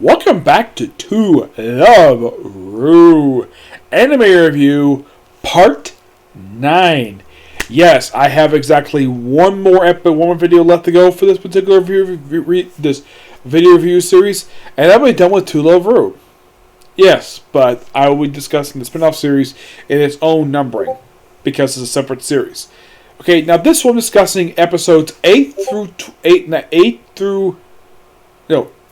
Welcome back to Love Ru Anime Review Part 9. Yes, I have exactly one more video left to go for this particular video review series, and I'll be done with To Love Ru. Yes, but I will be discussing the spin-off series in its own numbering, because it's a separate series. Okay, now this one I'm discussing episodes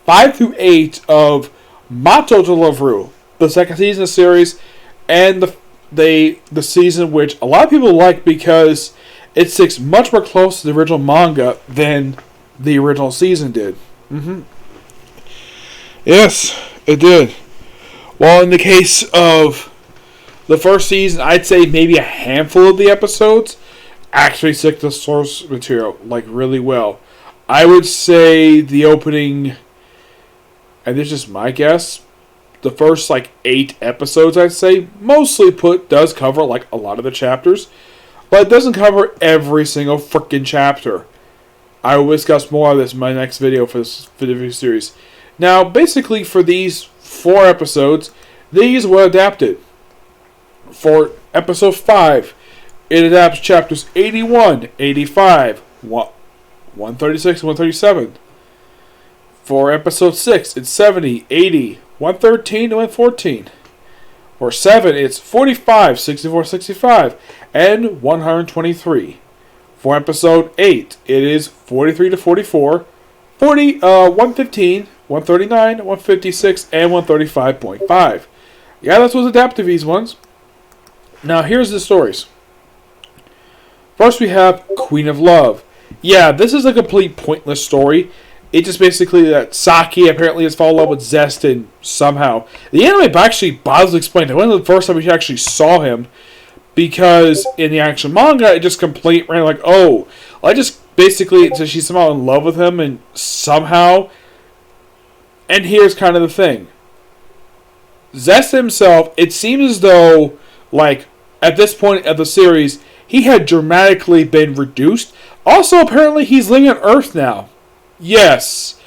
5 through 8 of Mato to Love Ru, the second season of the series, and the season which a lot of people like because it sticks much more close to the original manga than the original season did. Yes, it did. Well, in the case of the first season, I'd say maybe a handful of the episodes actually stick to the source material really well. I would say the opening, and this is just my guess, the first 8 episodes, I'd say, mostly does cover a lot of the chapters, but it doesn't cover every single freaking chapter. I will discuss more of this in my next video for this video series. Now, basically for these 4 episodes, these were adapted. For episode 5, it adapts chapters 81, 85, 136, and 137. For episode 6, it's 70, 80, 113, and 114. For 7, it's 45, 64, 65, and 123. For episode 8, it is 43 to 44, 115, 139, 156, and 135.5. Yeah, that's what's adapted to these ones. Now, here's the stories. First, we have Queen of Love. Yeah, this is a complete pointless story. It's just basically that Saki apparently has fallen in love with Zestin somehow. The anime actually bothers to explain it. One of the first time we actually saw him, because in the actual manga, it just complete ran I just basically says she's somehow in love with him, and somehow. And here's kind of the thing. Zestin himself, it seems as though, at this point of the series, he had dramatically been reduced. Also, apparently, he's living on Earth now. Yes.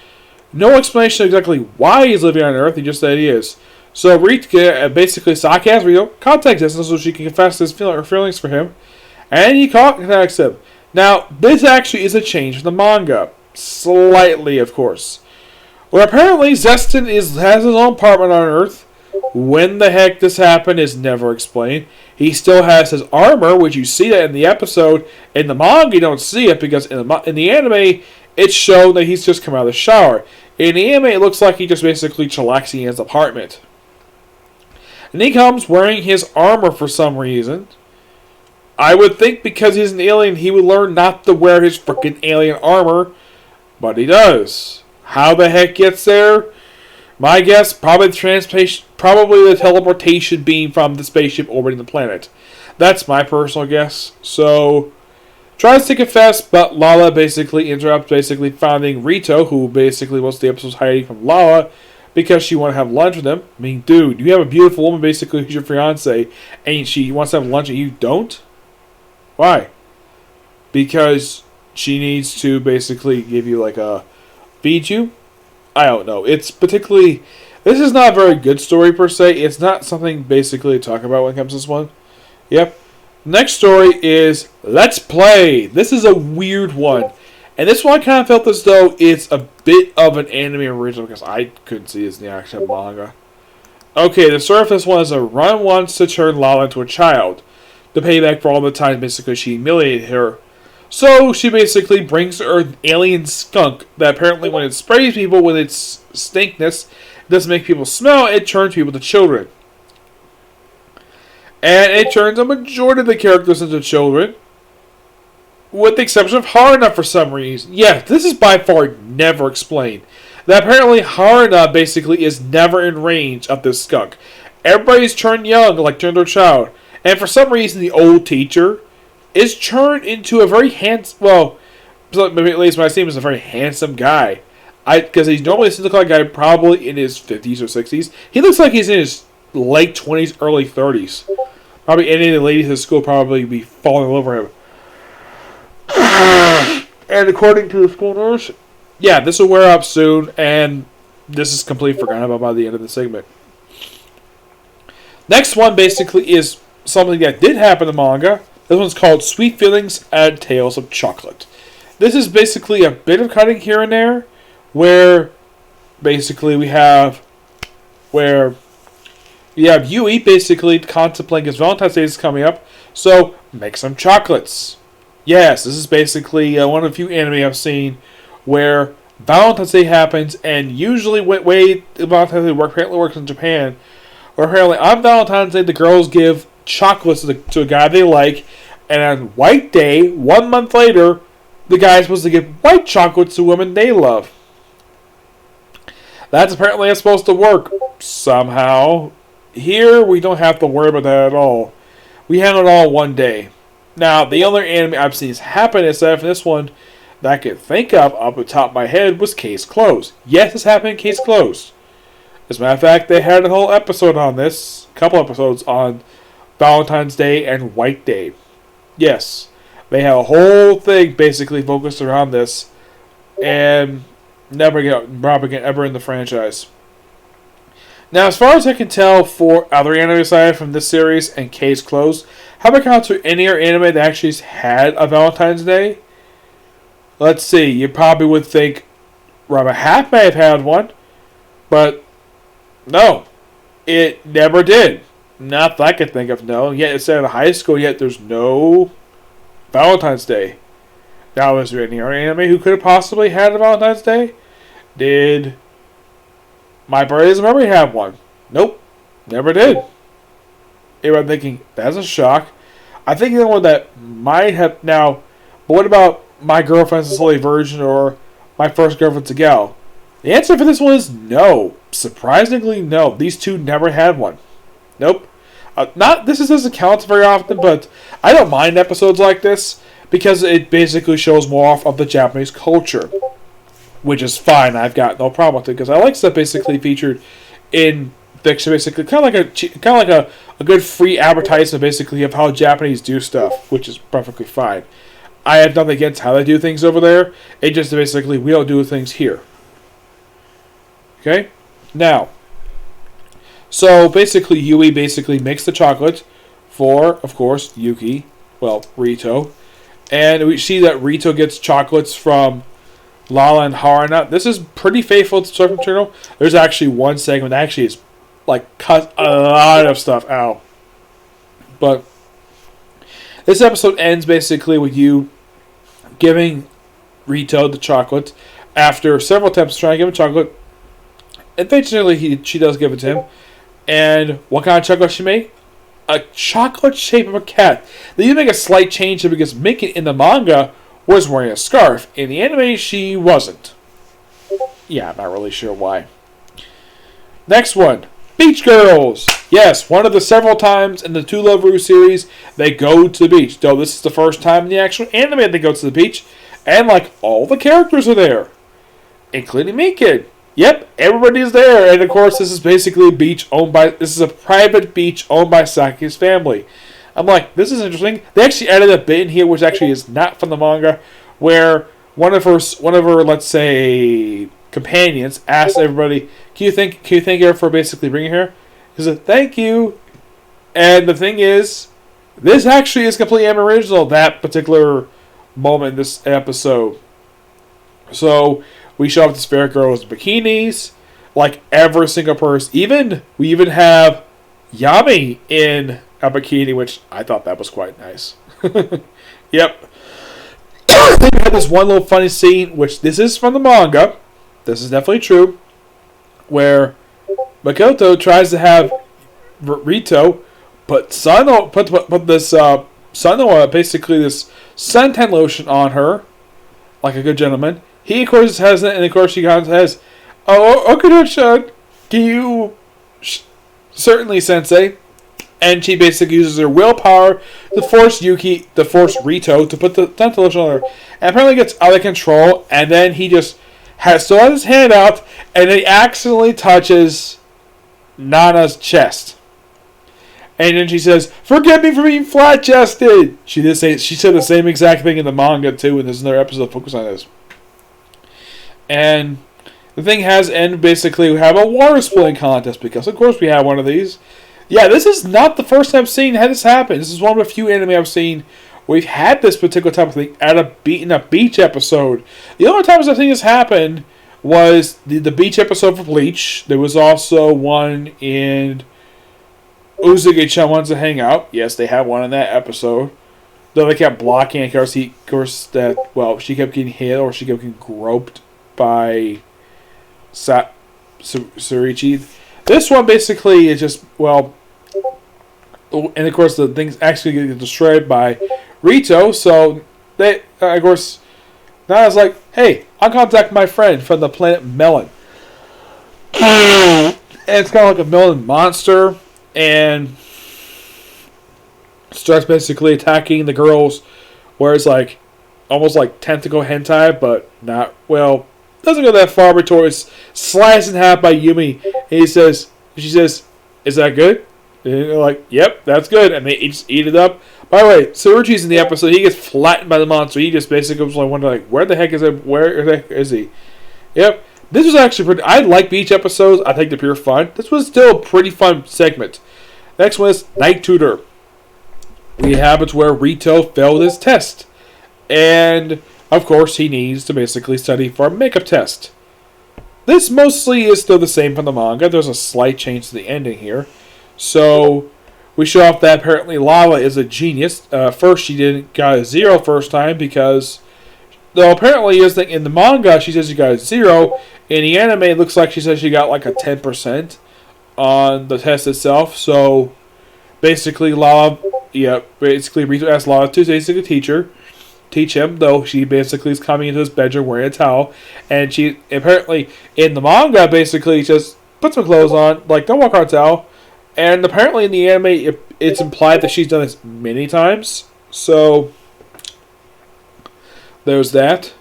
No explanation exactly why he's living on Earth, he just said he is. So, basically, Saki has Rito contact Zestin so she can confess her feelings for him. And he contacts him. Now, this actually is a change in the manga. Slightly, of course. Where apparently Zestin has his own apartment on Earth. When the heck this happened is never explained. He still has his armor, which you see that in the episode. In the manga, you don't see it because in the anime, it's shown that he's just come out of the shower. In the anime, it looks like he just basically chillaxing in his apartment. And he comes wearing his armor for some reason. I would think because he's an alien, he would learn not to wear his freaking alien armor. But he does. How the heck gets there? My guess, probably the teleportation beam from the spaceship orbiting the planet. That's my personal guess. So, tries to confess, but Lala basically interrupts, finding Rito, who basically was the episode's hiding from Lala, because she wanted to have lunch with him. I mean, dude, you have a beautiful woman basically who's your fiance, and she wants to have lunch and you don't? Why? Because she needs to basically give you feed you? I don't know. It's particularly... This is not a very good story, per se. It's not something basically to talk about when it comes to this one. Yep. Next story is Let's Play. This is a weird one. And this one I kind of felt as though it's a bit of an anime original, because I couldn't see this in the actual manga. Okay, the story of this one is a Run wants to turn Lala into a child, to pay back for all the times basically she humiliated her. So, she basically brings her an alien skunk that apparently when it sprays people with its stinkness, doesn't make people smell, it turns people to children. And it turns a majority of the characters into children, with the exception of Haruna for some reason. Yeah, this is by far never explained. That apparently Haruna basically is never in range of this skunk. Everybody's turned young, turned their child. And for some reason, the old teacher is turned into a very handsome, at least when I see him as a very handsome guy. Because he normally seems to look like a guy probably in his 50s or 60s. He looks like he's in his late 20s, early 30s. Probably any of the ladies at school probably be falling over him. And according to the school nurse, yeah, this will wear up soon, and this is completely forgotten about by the end of the segment. Next one basically is something that did happen in manga. This one's called Sweet Feelings and Tales of Chocolate. This is basically a bit of cutting here and there, where basically we have Yui basically contemplating his Valentine's Day is coming up, so make some chocolates. Yes, this is basically one of the few anime I've seen where Valentine's Day happens, and usually way Valentine's Day apparently works in Japan, where apparently on Valentine's Day the girls give chocolates to a guy they like, and on White Day, 1 month later, the guy is supposed to give white chocolates to women they love. That's apparently supposed to work somehow. Here, we don't have to worry about that at all. We handle it all one day. Now, the only anime I've seen happen aside from this one that I could think of off the top of my head was Case Closed. Yes, this happened in Case Closed. As a matter of fact, they had a whole episode on this, a couple episodes on Valentine's Day and White Day. Yes, they have a whole thing basically focused around this, and never again ever in the franchise. Now, as far as I can tell, for other anime aside from this series and Case Closed, have I encountered any other anime that actually had a Valentine's Day? Let's see. You probably would think Ranma Half may have had one, but no, it never did. Not that I could think of. No. Yet it's at a high school. Yet there's no Valentine's Day. Now, is there any other anime who could have possibly had a Valentine's Day? Did My Brother's Memory have one? Nope. Never did. I'm thinking, that's a shock. I think the one that might have now, but what about My Girlfriend's a Silly Virgin or My First Girlfriend's a Gal? The answer for this one is no. Surprisingly, no. These two never had one. Nope. This doesn't count very often, but I don't mind episodes like this because it basically shows more off of the Japanese culture, which is fine. I've got no problem with it because I like stuff basically featured in fiction, basically kind of like a good free advertisement, basically of how Japanese do stuff, which is perfectly fine. I have nothing against how they do things over there. It just basically we don't do things here. Okay, now. So basically, Yui basically makes the chocolate for, of course, Rito. And we see that Rito gets chocolates from Lala and Haruna. This is pretty faithful to source material. There's actually one segment that actually is, cut a lot of stuff out. But this episode ends basically with you giving Rito the chocolate after several attempts trying to give him chocolate. Eventually, she does give it to him. And what kind of chocolate she made? A chocolate shape of a cat. They did make a slight change because Mickey in the manga was wearing a scarf. In the anime, she wasn't. Yeah, I'm not really sure why. Next one. Beach Girls. Yes, one of the several times in the To Love Ru series, they go to the beach. Though this is the first time in the actual anime they go to the beach. And all the characters are there. Including Mickey. Yep, everybody's there, and of course, this is basically a beach this is a private beach owned by Saki's family. I'm like, this is interesting. They actually added a bit in here, which actually is not from the manga, where one of her, let's say, companions asked everybody, "Can you thank her for basically bringing her?" He said, "Thank you." And the thing is, this actually is completely unoriginal. That particular moment in this episode. So. We show up this fair girls in bikinis, every single person. We even have Yami in a bikini, which I thought that was quite nice. Yep. Then we had this one little funny scene, which this is from the manga. This is definitely true, where Makoto tries to have Rito put this sun oil, basically this suntan lotion on her, like a good gentleman. He, of course, has it, and of course, she says, "Oh, Okuno-chan, can you certainly, Sensei?" And she basically uses her willpower to force Rito to put the suntan lotion on her. And apparently gets out of control, and then he just has his hand out, and he accidentally touches Nana's chest. And then she says, "Forgive me for being flat-chested." She said the same exact thing in the manga, too, and there's another episode focused on this. And The thing has ended. Basically, we have a water splitting contest because, of course, we have one of these. Yeah, this is not the first time I've seen this happen. This is one of the few anime I've seen where we've had this particular type of thing at in a beach episode. The only times I've seen this happen was the beach episode for Bleach. There was also one in Uzagi-chan Wants to Hang Out. Yes, they had one in that episode. Though they kept blocking, of course, she kept getting hit or she kept getting groped by Surichi. This one basically is just, and of course the thing's actually getting destroyed by Rito, so they, of course, now it's like, hey, I'll contact my friend from the planet Melon. And it's kind of like a melon monster, and starts basically attacking the girls, where it's like, almost like tentacle hentai, but not, doesn't go that far, but it's sliced in half by Yumi, and she says, is that good? And they're like, yep, that's good, and they just eat it up. By the way, Surichi's in the episode, he gets flattened by the monster, he just basically was like, wondering, like, where the heck is he? Yep, this was actually pretty, I like beach episodes, I think they're pure fun. This was still a pretty fun segment. Next one is Night Tutor. We have it where Rito failed his test, and of course, he needs to basically study for a makeup test. This mostly is still the same from the manga. There's a slight change to the ending here. So, we show off that apparently Lala is a genius. First, she didn't got a 0 first time because, though apparently in the manga she says she got a 0. In the anime, it looks like she says she got like a 10% on the test itself. So, basically Rito asked Lala to basically teach him, though she basically is coming into his bedroom wearing a towel, and she apparently in the manga basically just puts some clothes on, like don't walk around a towel, and apparently in the anime it's implied that she's done this many times, so there's that.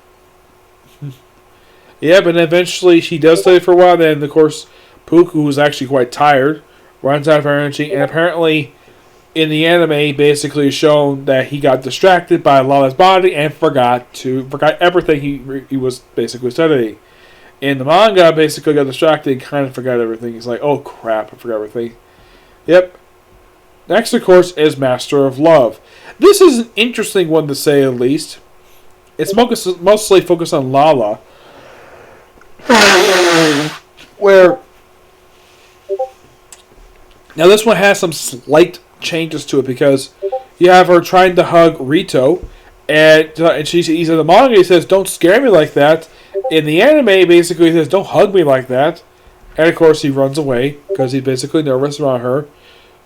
Yeah, but eventually she does study for a while, then of course Puku, who's actually quite tired, runs out of energy, and apparently in the anime, basically shown that he got distracted by Lala's body and forgot everything he was basically studying. In the manga, basically got distracted and kind of forgot everything. He's like, oh crap, I forgot everything. Yep. Next, of course, is Master of Love. This is an interesting one to say at least. It's mostly focused on Lala. Where... Now this one has some slight changes to it because you have her trying to hug Rito, and he's in the manga he says, don't scare me like that. In the anime, basically he says, don't hug me like that. And of course he runs away because he's basically nervous around her.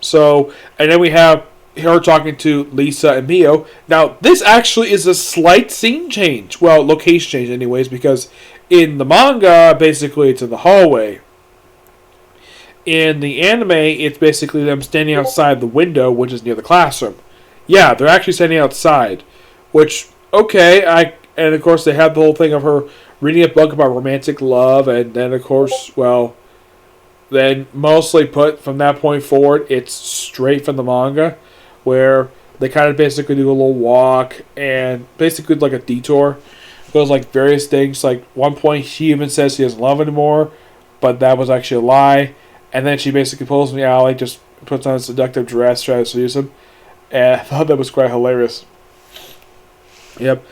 So, and then we have her talking to Lisa and Mio. Now this actually is a slight scene change, location change anyways, because in the manga basically it's in the hallway. In the anime, it's basically them standing outside the window, which is near the classroom. Yeah, they're actually standing outside. Which, okay, and of course they have the whole thing of her reading a book about romantic love, and then of course, then mostly put from that point forward, it's straight from the manga, where they kind of basically do a little walk, and basically like a detour. Goes like various things, like one point she even says she doesn't love anymore, but that was actually a lie. And then she basically pulls in the alley, just puts on a seductive dress, tries to seduce him. And I thought that was quite hilarious. Yep.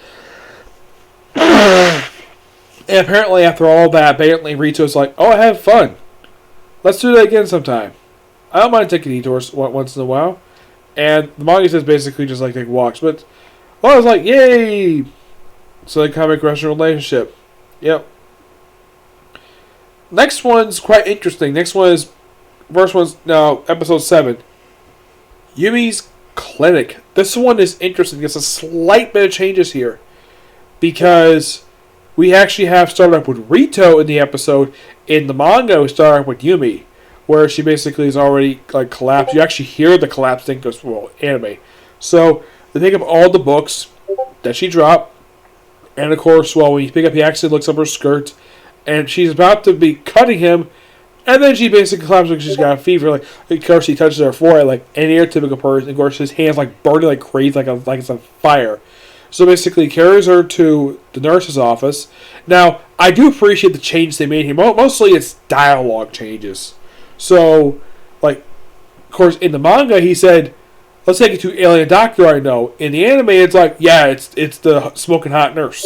And apparently after all that, Rito's like, oh, I had fun. Let's do that again sometime. I don't mind taking detours once in a while. And the manga says basically just like take walks. But I was like, yay! So they kind of make a relationship. Yep. Next one's quite interesting. First one's now episode 7. Yumi's Clinic. This one is interesting. There's a slight bit of changes here. Because we actually have started up with Rito in the episode. In the manga, we start up with Yumi. Where she basically is already like collapsed. You actually hear the collapse thing goes, anime. So, they pick up all the books that she dropped. And of course, when you pick up, he actually looks up her skirt. And she's about to be cutting him, and then she basically collapses because she's got a fever. Like, of course, he touches her forehead like any other typical person. Of course, his hands like burning like crazy, like it's on fire. So basically, he carries her to the nurse's office. Now, I do appreciate the changes they made here. Mostly it's dialogue changes. So, like, of course, in the manga, he said, let's take it to alien doctor I know. In the anime, it's like, yeah, it's the smoking hot nurse,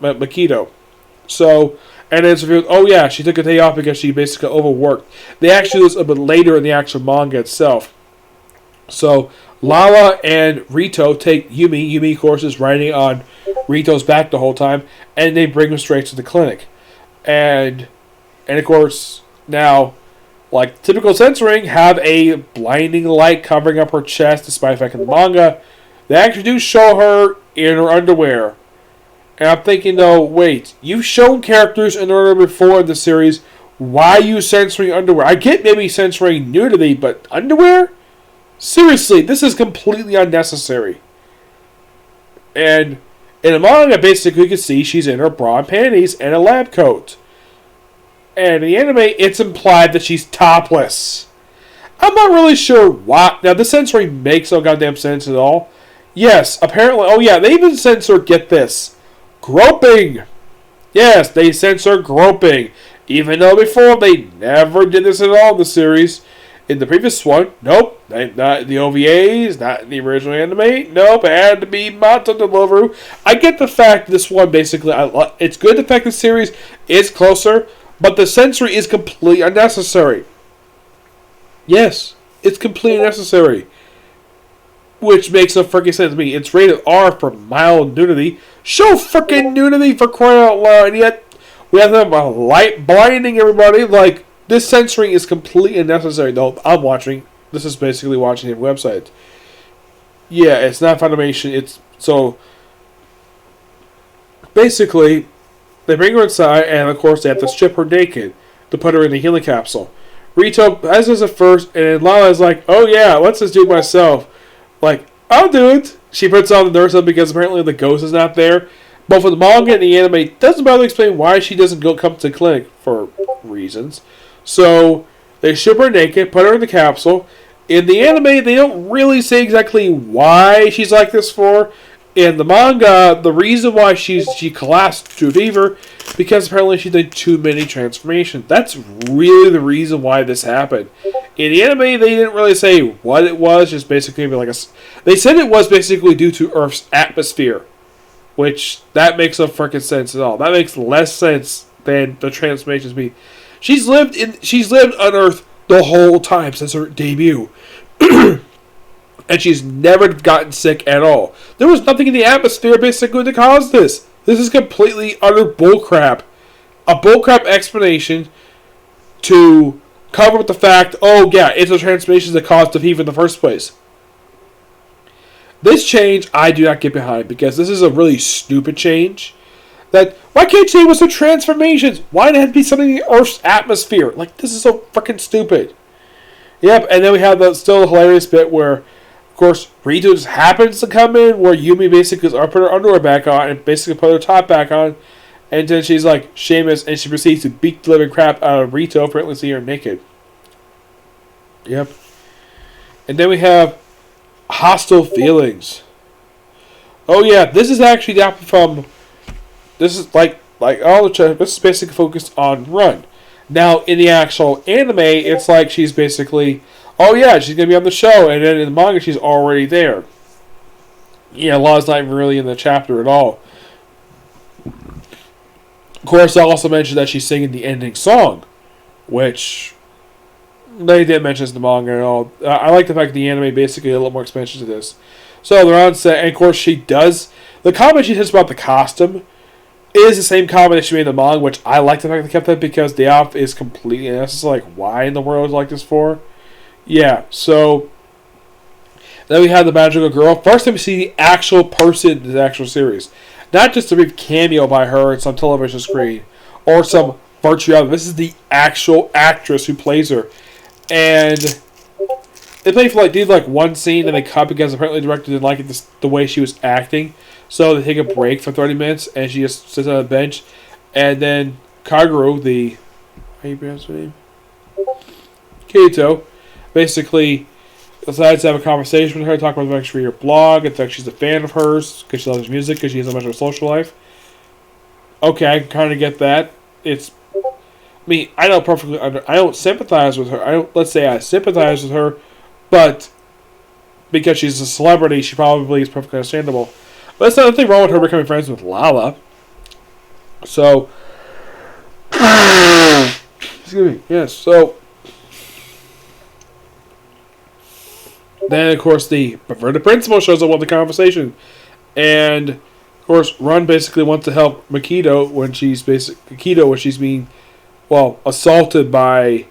Makito. So, and it's revealed, oh yeah, she took a day off because she basically overworked. They actually do this a bit later in the actual manga itself. So, Lala and Rito take Yumi. Yumi, of course, is riding on Rito's back the whole time, and they bring him straight to the clinic. And of course, now, like typical censoring, have a blinding light covering up her chest, despite the fact in the manga, they actually do show her in her underwear. And I'm thinking, though, wait, you've shown characters in order before in the series, why are you censoring underwear? I get maybe censoring nudity, but underwear? Seriously, this is completely unnecessary. And in the manga, basically, you can see she's in her bra and panties and a lab coat. And in the anime, it's implied that she's topless. I'm not really sure why. Now, the censoring makes no goddamn sense at all. Yes, apparently. Oh, yeah, they even censor, get this, groping. Yes, they censor groping. Even though before, they never did this at all in the series. In the previous one, nope. Not the OVAs, not in the original anime. Nope, it had to be Mata Deliveroo. I get the fact this one basically, it's good the fact the series is closer, but the censoring is completely unnecessary. Yes, it's completely unnecessary. Which makes no freaking sense to me. It's rated R for mild nudity. Show freaking nudity for crying out loud, and yet we have them light blinding everybody like. This censoring is completely unnecessary. No, I'm watching. This is basically watching the website. Yeah, it's not Funimation. It's so. Basically, they bring her inside, and of course, they have to strip her naked to put her in the healing capsule. Rito has this at first, and Lala's like, "Oh yeah, let's just do it myself." Like, I'll do it. She puts on the nurse up because apparently the ghost is not there. But for the manga and the anime, it doesn't bother to explain why she doesn't come to the clinic for reasons. So, they strip her naked, put her in the capsule. In the anime, they don't really say exactly why she's like this for. In the manga, the reason why she collapsed to a fever, because apparently she did too many transformations. That's really the reason why this happened. In the anime, they didn't really say what it was, just basically they said it was basically due to Earth's atmosphere. Which, that makes no freaking sense at all. That makes less sense than the transformations mean. She's lived on Earth the whole time since her debut. And she's never gotten sick at all. There was nothing in the atmosphere basically to cause this. This is completely utter bullcrap. A bullcrap explanation to cover up the fact, oh yeah, it's the transformations that caused the fever in the first place. This change I do not get behind because this is a really stupid change. Why can't you say it was the transformations? Why did it have to be something in the Earth's atmosphere? Like, this is so freaking stupid. Yep, and then we have the still hilarious bit where, of course, Rito just happens to come in where Yumi basically put her underwear back on and basically put her top back on. And then she's like, Seamus, and she proceeds to beat the living crap out of Rito, apparently seeing her naked. Yep. And then we have hostile feelings. Oh yeah, this is actually adapted from. This is like all the. This is basically focused on Run. Now in the actual anime, it's like she's basically, oh yeah, she's gonna be on the show, and then in the manga, she's already there. Yeah, Law's not even really in the chapter at all. Of course, I also mentioned that she's singing the ending song, which they didn't mention in the manga at all. I like the fact that the anime basically a little more expansion to this. So they're on set, and of course she does. The comment she says about the costume is the same comment that she made in the manga, which I like the fact they kept that because the outfit is completely unnecessary. Like, why in the world is like this for? Yeah, so then we have the magical girl. First time we see the actual person in the actual series. Not just a brief cameo by her on some television screen or some virtual outfit. This is the actual actress who plays her. And they played for did one scene and they cut because apparently the director didn't like it the way she was acting. So they take a break for 30 minutes and she just sits on a bench. And then Kaguru, how you pronounce her name? Kaito, basically decides to have a conversation with her, talk about the fact she read her blog, in fact she's a fan of hers because she loves music, because she has so much of a social life. okay, I can kind of get that. I don't perfectly I don't sympathize with her. Let's say I sympathize with her, but because she's a celebrity, she probably is perfectly understandable. But there's nothing wrong with her becoming friends with Lala. So, excuse me. Yes. So then, of course, the perverted principal shows up with the conversation, and of course, Run basically wants to help Makito when she's being, well, assaulted by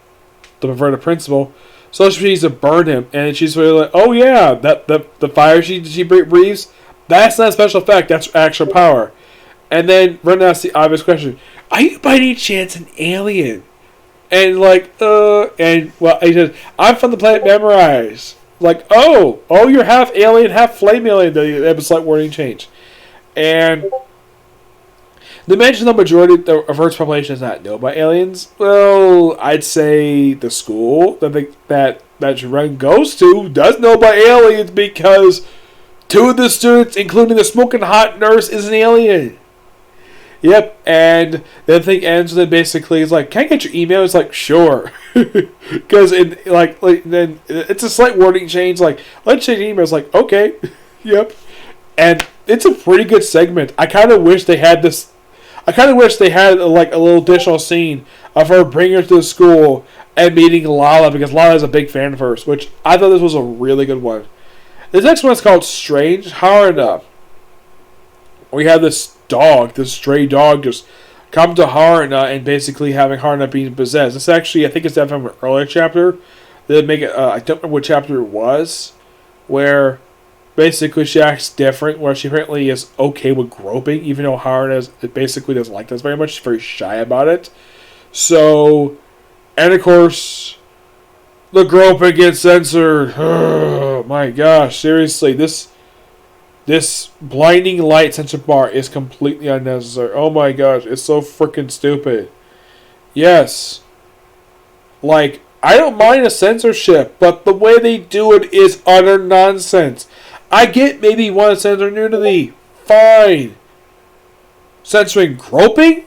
the perverted principal. So she needs to burn him, and she's really like, "Oh yeah, that the fire she breathes, that's not a special effect. That's actual power." And then Run asks the obvious question: "Are you by any chance an alien?" And he says, "I'm from the planet Memorize." Like, oh, you're half alien, half flame alien. They have a slight wording change, and they mention the majority of Earth's population is not known by aliens. Well, I'd say the school that Ren goes to does know by aliens because two of the students, including the smoking hot nurse, is an alien. Yep, and the thing ends with basically it's like, "Can I get your email?" It's like, "Sure," because then it's a slight wording change. Like, "Let's change the email." It's like, "Okay," yep, and it's a pretty good segment. I kind of wish they had this. I kind of wish they had like a little additional scene of her bringing her to the school and meeting Lala because Lala is a big fan of hers, which I thought this was a really good one. The next one is called Strange Haruna. We have this stray dog, just come to Haruna and basically having Haruna being possessed. This actually, I think it's that from an earlier chapter. They make it. I don't remember what chapter it was, where basically she acts different. Where she apparently is okay with groping, even though Haruna basically doesn't like this very much. She's very shy about it. So, and of course, the groping gets censored. Oh my gosh! Seriously, this blinding light censor bar is completely unnecessary. Oh my gosh, it's so freaking stupid. Yes. Like, I don't mind the censorship, but the way they do it is utter nonsense. I get maybe you want to censor nudity. Fine. Censoring groping?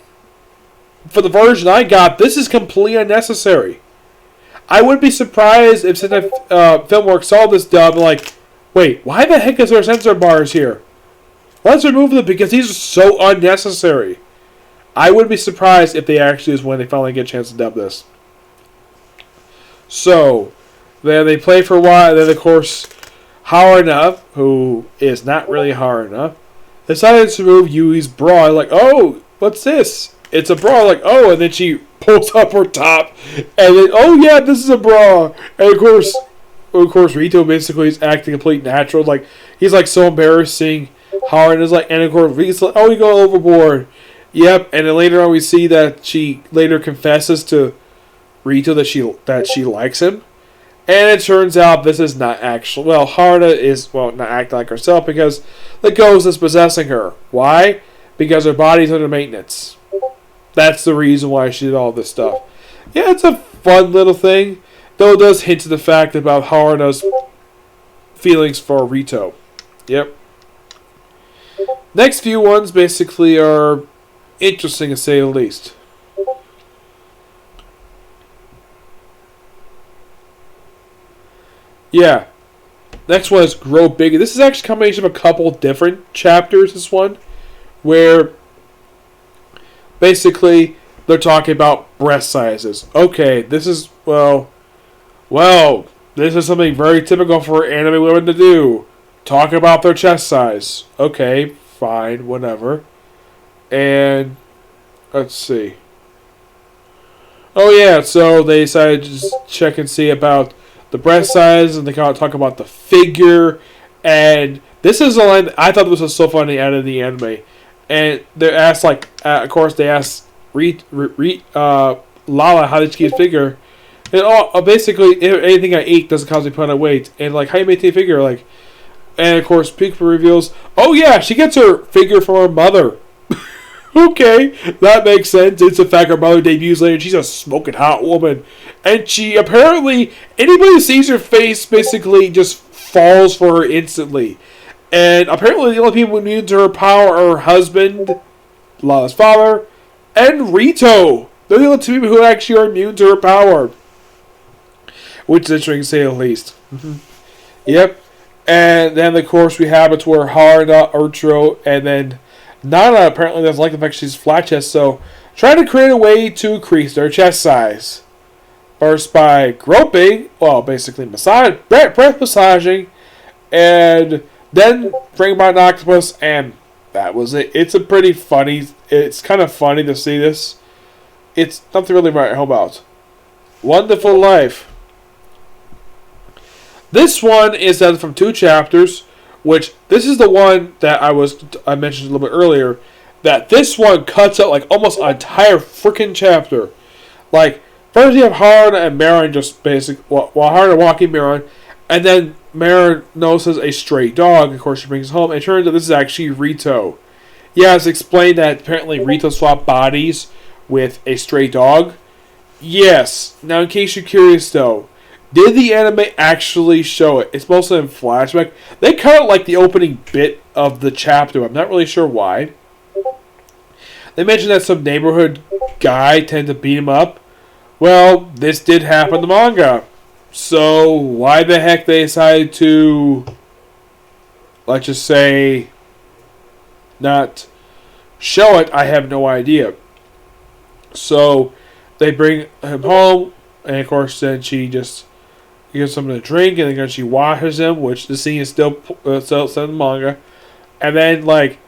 For the version I got, this is completely unnecessary. I wouldn't be surprised if Filmworks saw this dub and like, wait, why the heck is there censor bars here? Let's remove them because these are so unnecessary. I wouldn't be surprised if they actually is when they finally get a chance to dub this. So, then they play for a while, and then of course, Haruna, who is not really Haruna, decided to remove Yui's bra. Like, oh, what's this? It's a bra. Like, oh, and then she pulls up her top, and then, oh yeah, this is a bra. And of course, Rito basically is acting completely natural. Like, he's like so embarrassing. Howard is like, and of course, Rito's like, oh, we go overboard. Yep, and then later on we see that she later confesses to Rito that she likes him. And it turns out this is not actual. Well, Haruna is, not acting like herself because the ghost is possessing her. Why? Because her body's under maintenance. That's the reason why she did all this stuff. Yeah, it's a fun little thing. Though it does hint to the fact about Haruna's feelings for Rito. Yep. Next few ones basically are interesting to say the least. Yeah. Next one is Grow Bigger. This is actually a combination of a couple different chapters, this one. Where basically they're talking about breast sizes. Okay, this is, this is something very typical for anime women to do. Talk about their chest size. Okay, fine, whatever. And, let's see. Oh yeah, so they decided to just check and see about the breast size, and they kind of talk about the figure. And this is a line that I thought this was so funny out of the anime. And they asked, of course, they asked Lala how did she get figure. And basically, anything I eat doesn't cause me to put on weight. And how you maintain figure? And of course, Pika reveals, oh yeah, she gets her figure from her mother. Okay, that makes sense. It's the fact her mother debuts later. She's a smoking hot woman. And she apparently, anybody who sees her face basically just falls for her instantly. And apparently the only people immune to her power are her husband Lala's father, and Rito. They're the only two people who actually are immune to her power. Which is interesting to say the least. Yep. And then, of course, we have it where Harada, Urtro, and then Nana apparently doesn't like the fact she's flat chest, so trying to create a way to increase their chest size. First by groping, well, basically breath massaging, and then bring by an octopus, and that was it. It's kind of funny to see this. It's nothing really right. How about Wonderful Life? This one is done from 2 chapters, which this is the one that I mentioned a little bit earlier, that this one cuts out like almost an entire freaking chapter. Like, first you have Harada and Marin just Harada walking Marin, and then Marin notices a stray dog. Of course, she brings it home, and it turns out this is actually Rito. Yeah, it's explained that apparently Rito swapped bodies with a stray dog. Yes. Now, in case you're curious, though, did the anime actually show it? It's mostly in flashback. They cut out like the opening bit of the chapter. I'm not really sure why. They mentioned that some neighborhood guy tended to beat him up. Well, this did happen in the manga. So, why the heck they decided to, let's just say, not show it, I have no idea. So, they bring him home, and of course, then she just gives him a drink, and then she washes him, which the scene is still in the manga. And then, like,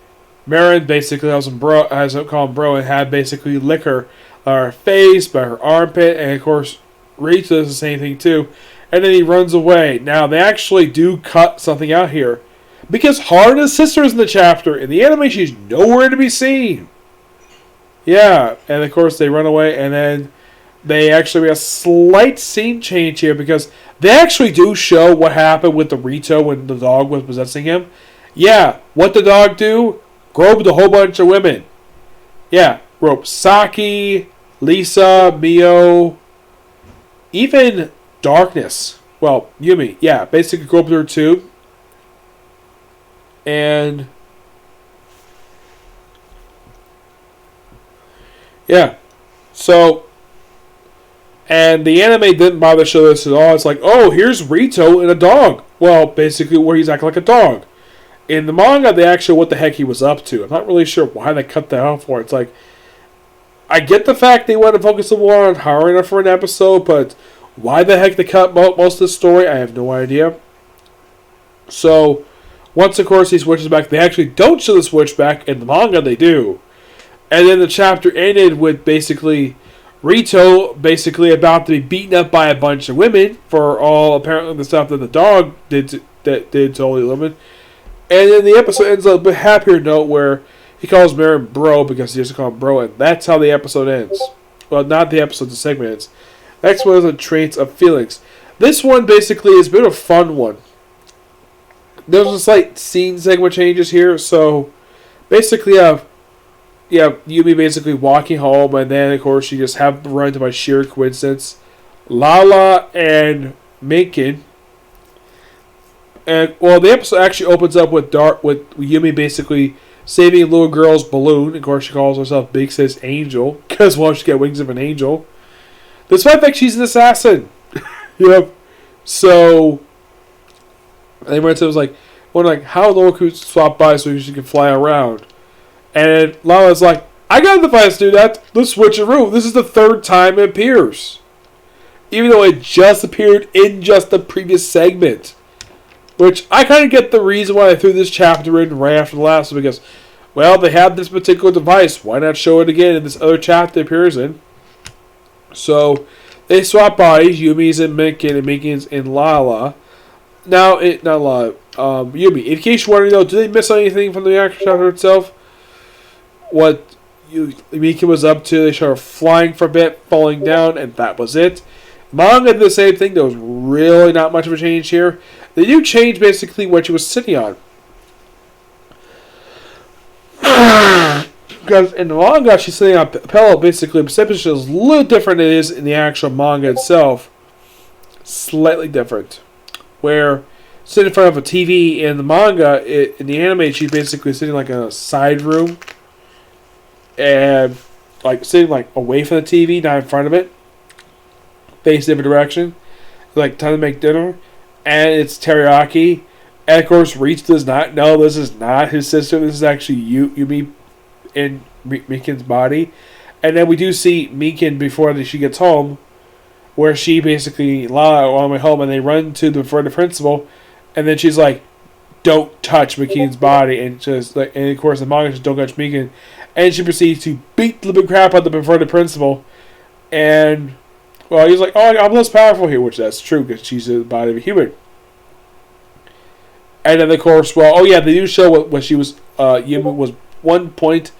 Marin basically has him call him bro, and had basically liquor on her face, by her armpit, and of course, Rita does the same thing too. And then he runs away. Now, they actually do cut something out here, because Harada's sister is in the chapter. In the anime, she's nowhere to be seen. Yeah, and of course, they run away, and then they actually have a slight scene change here, because they actually do show what happened with the Rito when the dog was possessing him. Yeah, what the dog do? Groped a whole bunch of women. Yeah, groped Saki, Lisa, Mio, even Darkness. Well, Yumi. Yeah, basically groped her too. And yeah, so, and the anime didn't bother to show this at all. It's like, oh, here's Rito and a dog. Well, basically where he's acting like a dog. In the manga, they actually show what the heck he was up to. I'm not really sure why they cut that out for. It's like, I get the fact they want to focus more on Harada for an episode, but why the heck they cut most of the story, I have no idea. So, once, of course, he switches back, they actually don't show the switch back. In the manga, they do. And then the chapter ended with basically Rito basically about to be beaten up by a bunch of women for all apparently the stuff that the dog did to all the women. And then the episode ends on a bit happier note where he calls Marin bro because he used to call him bro, and that's how the episode ends. Well, not the episode, the segment ends. Next one is the traits of feelings. This one basically is a bit of a fun one. There's a slight scene segment changes here, so basically you have Yumi basically walking home, and then of course you just have run into by sheer coincidence Lala and Minkin. And well, the episode actually opens up with Yumi basically saving a little girl's balloon. Of course, she calls herself Big Sis Angel because she got wings of an angel. Despite the fact she's an assassin. Yep. So, and was like, how Laura could swap by so she can fly around. And Lala's like, I got the device to do that. Let's switch a room. This is the 3rd time it appears. Even though it just appeared in just the previous segment. Which, I kind of get the reason why they threw this chapter in right after the last one. Because, well, they have this particular device. Why not show it again in this other chapter it appears in? So, they swap bodies. Yumi's in Minkin and Minkin's in Lala. Now, not Lala. Yumi. In case you want to know, do they miss anything from the actual chapter itself? What Minkin was up to, they showed her flying for a bit, falling down, and that was it. Manga did the same thing. There was really not much of a change here. They do change basically what she was sitting on. Because in the manga, she's sitting on a pillow, basically. Perception is a little different than it is in the actual manga itself. Slightly different. Where, sitting in front of a TV in the manga, in the anime, she's basically sitting like in a side room. and like sitting like away from the TV, not in front of it, face different direction. Like time to make dinner, and it's teriyaki. And of course, Reach does not know this is not his sister. This is actually Yumi in Miken's body. And then we do see Miken before she gets home, where she basically Lala are on the way home, and they run to the front of the principal, and then she's like, "Don't touch Miken's body," and just like, and of course the manga says, "Don't touch Miken," and she proceeds to beat the living crap out of the before the principal, and well, he's like, "Oh, I'm less powerful here," which that's true because she's the body of a human. And then of course, well, oh yeah, they do show what she was. Yumi was one point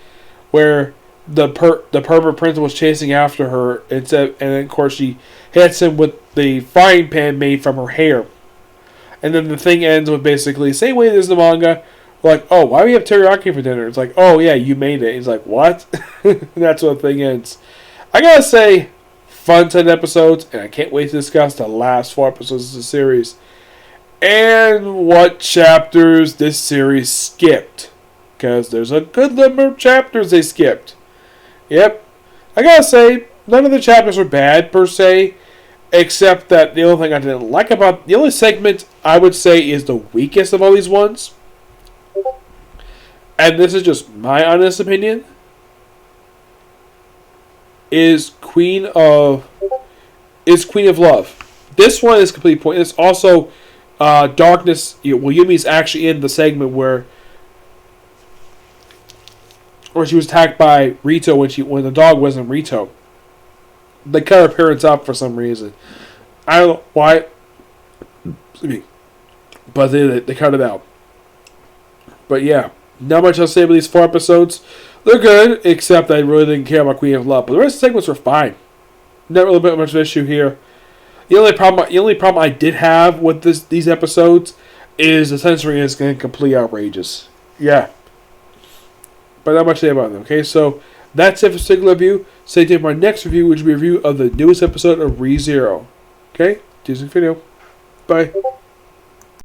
where the pervert principal was chasing after her, and then of course she hits him with the frying pan made from her hair. And then the thing ends with basically same way as the manga. Like, oh, why do we have teriyaki for dinner? It's like, oh yeah, you made it. He's like, what? And that's what the thing ends. I gotta say, fun 10 episodes, and I can't wait to discuss the last 4 episodes of the series and what chapters this series skipped, because there's a good number of chapters they skipped. Yep, I gotta say, none of the chapters were bad per se. Except that the only thing I didn't like about the only segment I would say is the weakest of all these ones, and this is just my honest opinion, is Queen of Love. This one is completely pointless. Also, Darkness. Yumi's actually in the segment where she was attacked by Rito when the dog wasn't Rito. They cut her appearance out for some reason. I don't know why. But they cut it out. But yeah, not much else to say about these 4 episodes. They're good, except I really didn't care about Queen of Love. But the rest of the segments were fine. Not really been much of an issue here. The only problem I did have with these episodes is the censoring is getting completely outrageous. Yeah. But not much to say about them. Okay, so that's it for this particular review. Stay tuned for my next review, which will be a review of the newest episode of ReZero. Okay? See you in the video. Bye.